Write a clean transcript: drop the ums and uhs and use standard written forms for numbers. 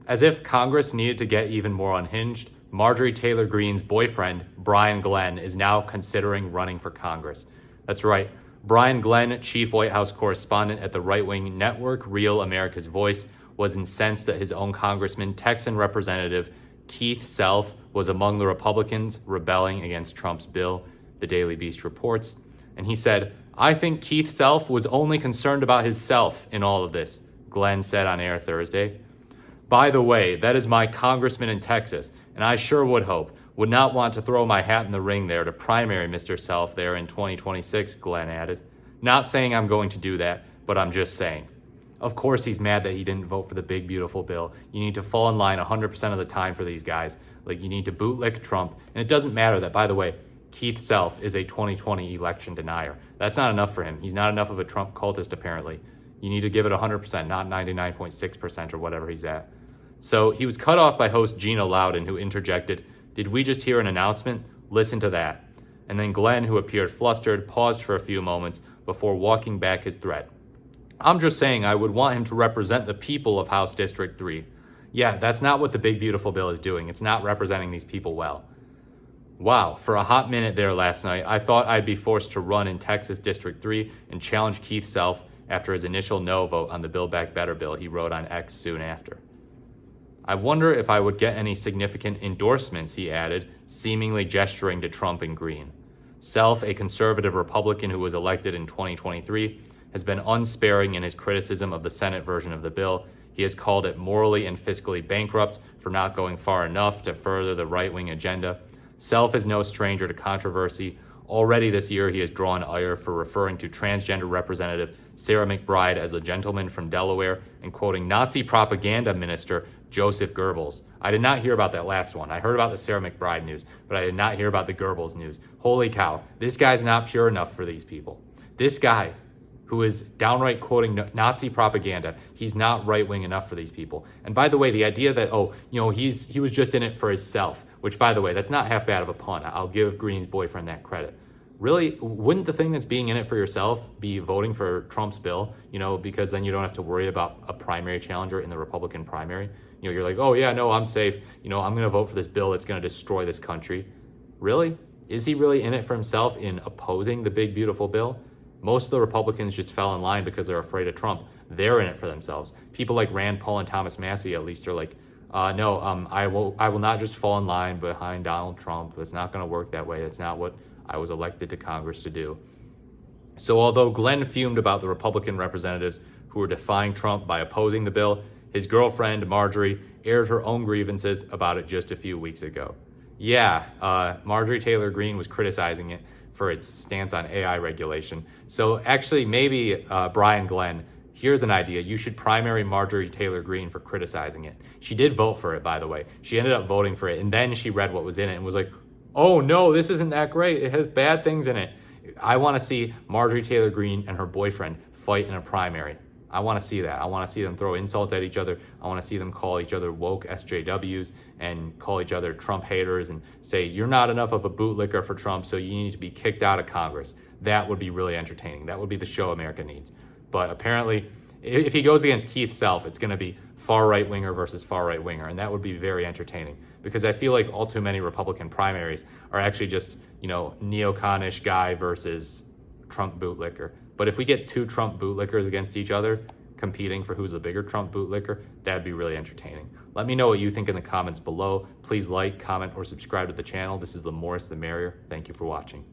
As if Congress needed to get even more unhinged, Marjorie Taylor Greene's boyfriend, Brian Glenn, is now considering running for Congress. That's right. Brian Glenn, chief White House correspondent at the right-wing network Real America's Voice, was incensed that his own congressman, Texan Representative Keith Self, was among the Republicans rebelling against Trump's bill, the Daily Beast reports. And he said, "I think Keith Self was only concerned about his self in all of this," Glenn said on air Thursday. "By the way, that is my congressman in Texas, and I sure would not want to throw my hat in the ring there to primary Mr. Self there in 2026, Glenn added. "Not saying I'm going to do that, but I'm just saying." Of course he's mad that he didn't vote for the big, beautiful bill. You need to fall in line 100% of the time for these guys. Like, you need to bootlick Trump. And it doesn't matter that, by the way, Keith Self is a 2020 election denier. That's not enough for him. He's not enough of a Trump cultist, apparently. You need to give it 100%, not 99.6% or whatever he's at. So he was cut off by host Gina Loudon, who interjected, "Did we just hear an announcement? Listen to that." And then Glenn, who appeared flustered, paused for a few moments before walking back his threat. "I'm just saying I would want him to represent the people of House District 3. Yeah, that's not what the big, beautiful bill is doing. It's not representing these people well." Wow, for a hot minute there last night, I thought I'd be forced to run in Texas District 3 and challenge Keith Self after his initial no vote on the Build Back Better bill, he wrote on X soon after. "I wonder if I would get any significant endorsements," he added, seemingly gesturing to Trump and Greene. Self, a conservative Republican who was elected in 2023, has been unsparing in his criticism of the Senate version of the bill. He has called it morally and fiscally bankrupt for not going far enough to further the right-wing agenda. Self is no stranger to controversy. Already this year, he has drawn ire for referring to transgender Representative Sarah McBride as a gentleman from Delaware and quoting Nazi propaganda minister Joseph Goebbels. I did not hear about that last one. I heard about the Sarah McBride news, but I did not hear about the Goebbels news. Holy cow, this guy's not pure enough for these people. This guy, who is downright quoting Nazi propaganda, he's not right-wing enough for these people. And by the way, the idea that, he was just in it for himself, which, by the way, that's not half bad of a pun. I'll give Greene's boyfriend that credit. Really, wouldn't the thing that's being in it for yourself be voting for Trump's bill? Because then you don't have to worry about a primary challenger in the Republican primary. You're like, oh yeah, no, I'm safe. I'm going to vote for this bill that's going to destroy this country. Really? Is he really in it for himself in opposing the big, beautiful bill? Most of the Republicans just fell in line because they're afraid of Trump. They're in it for themselves. People like Rand Paul and Thomas Massie, at least, are like, I will not just fall in line behind Donald Trump. It's not going to work that way. It's not what I was elected to Congress to do. So although Glenn fumed about the Republican representatives who were defying Trump by opposing the bill, his girlfriend, Marjorie, aired her own grievances about it just a few weeks ago. Yeah, Marjorie Taylor Greene was criticizing it for its stance on AI regulation. So actually, maybe Brian Glenn, here's an idea. You should primary Marjorie Taylor Greene for criticizing it. She did vote for it, by the way. She ended up voting for it, and then she read what was in it and was like, oh no, this isn't that great. It has bad things in it. I want to see Marjorie Taylor Greene and her boyfriend fight in a primary. I want to see that. I want to see them throw insults at each other. I want to see them call each other woke SJWs and call each other Trump haters and say, you're not enough of a bootlicker for Trump, so you need to be kicked out of Congress. That would be really entertaining. That would be the show America needs. But apparently, if he goes against Keith Self, it's going to be far right-winger versus far right-winger, and that would be very entertaining because I feel like all too many Republican primaries are actually just, neoconish guy versus Trump bootlicker. But if we get two Trump bootlickers against each other, competing for who's the bigger Trump bootlicker, that'd be really entertaining. Let me know what you think in the comments below. Please like, comment, or subscribe to the channel. This is the more the merrier. Thank you for watching.